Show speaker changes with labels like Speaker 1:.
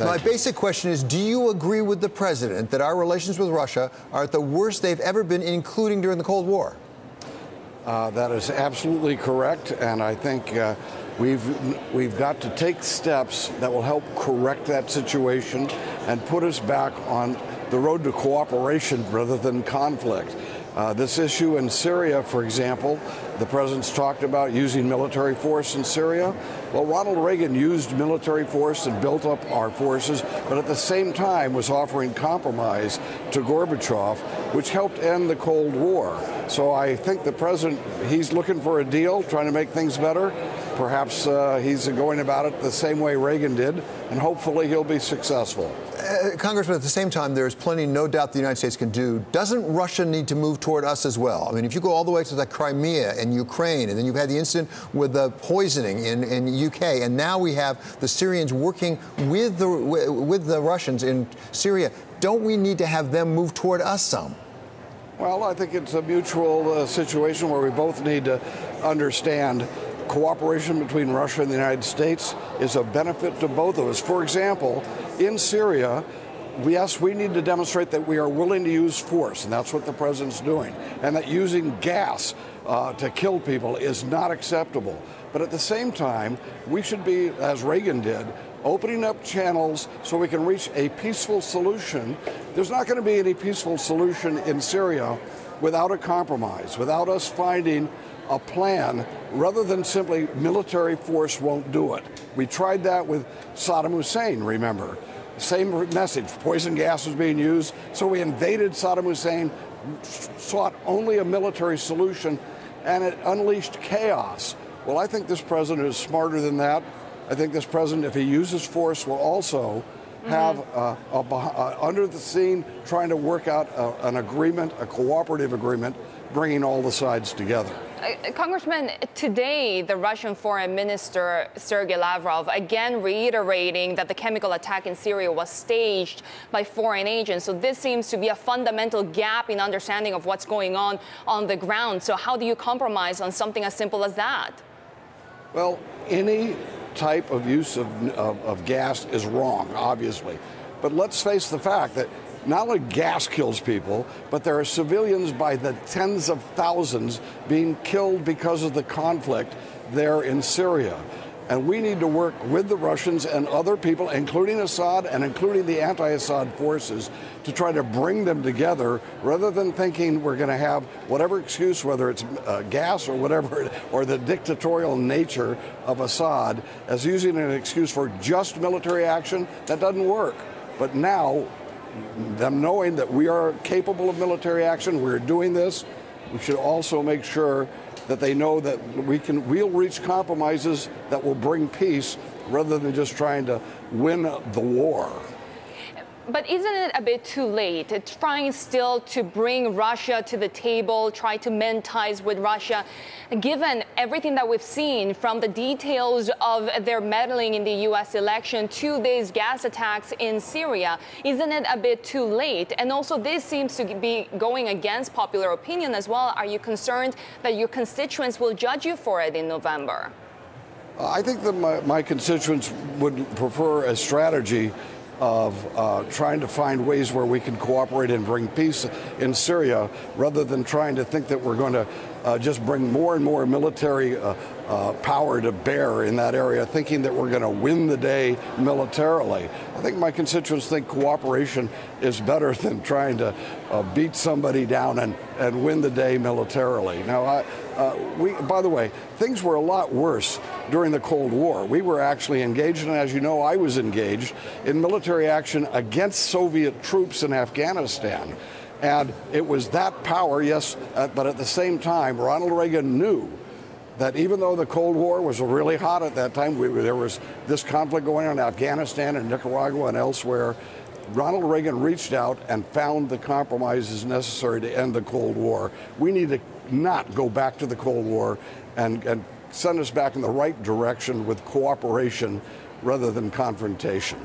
Speaker 1: My basic question is, do you agree with the president that our relations with Russia are at the worst they've ever been, including during the Cold War?
Speaker 2: That is absolutely correct, and I think we've got to take steps that will help correct that situation and put us back on the road to cooperation rather than conflict. This issue in Syria, for example, the president's talked about using military force in Syria. Well, Ronald Reagan used military force and built up our forces, but at the same time was offering compromise to Gorbachev, which helped end the Cold War. So I think the president, he's looking for a deal, trying to make things better. Perhaps he's going about it the same way Reagan did, and hopefully he'll be successful.
Speaker 1: Congressman, at the same time, there's plenty, no doubt, the United States can do. Doesn't Russia need to move toward us as well? I mean, if you go all the way to the Crimea and Ukraine, and then you've had the incident with the poisoning in UK, and now we have the Syrians working with the Russians in Syria, don't we need to have them move toward us some?
Speaker 2: Well, I think it's a mutual situation where we both need to understand cooperation between Russia and the United States is a benefit to both of us. For example, in Syria, yes, we need to demonstrate that we are willing to use force, and that's what the president's doing, and that using gas to kill people is not acceptable. But at the same time, we should be, as Reagan did, opening up channels so we can reach a peaceful solution. There's not going to be any peaceful solution in Syria without a compromise, without us finding a plan rather than simply military force won't do it. We tried that with Saddam Hussein, remember. Same message, poison gas was being used, so we invaded Saddam Hussein, sought only a military solution, and it unleashed chaos. Well, I think this president is smarter than that. I think this president, if he uses force, will also have under the scene trying to work out an agreement, a cooperative agreement, bringing all the sides together.
Speaker 3: Congressman, today the Russian Foreign Minister Sergei Lavrov again reiterating that the chemical attack in Syria was staged by foreign agents. So this seems to be a fundamental gap in understanding of what's going on the ground. So how do you compromise on something as simple as that?
Speaker 2: Well, any type of use of gas is wrong, obviously. But let's face the fact that not only gas kills people, but there are civilians by the tens of thousands being killed because of the conflict there in Syria. And we need to work with the Russians and other people, including Assad and including the anti-Assad forces, to try to bring them together rather than thinking we're going to have whatever excuse, whether it's gas or whatever, or the dictatorial nature of Assad, as using an excuse for just military action. That doesn't work. But now, them knowing that we are capable of military action, we're doing this, we should also make sure that they know that we'll reach compromises that will bring peace rather than just trying to win the war.
Speaker 3: But isn't it a bit too late? Trying still to bring Russia to the table, try to mend ties with Russia, given everything that we've seen from the details of their meddling in the U.S. election to these gas attacks in Syria, isn't it a bit too late? And also, this seems to be going against popular opinion as well. Are you concerned that your constituents will judge you for it in November?
Speaker 2: I think that my constituents would prefer a strategy of trying to find ways where we can cooperate and bring peace in Syria rather than trying to think that we're going to just bring more and more military power to bear in that area, thinking that we're going to win the day militarily. I think my constituents think cooperation is better than trying to beat somebody down and win the day militarily. Now, by the way, things were a lot worse during the Cold War. We were actually engaged, and as you know, I was engaged in military action against Soviet troops in Afghanistan. And it was that power, yes, but at the same time, Ronald Reagan knew that even though the Cold War was really hot at that time, there was this conflict going on in Afghanistan and Nicaragua and elsewhere, Ronald Reagan reached out and found the compromises necessary to end the Cold War. We need to not go back to the Cold War and send us back in the right direction with cooperation rather than confrontation.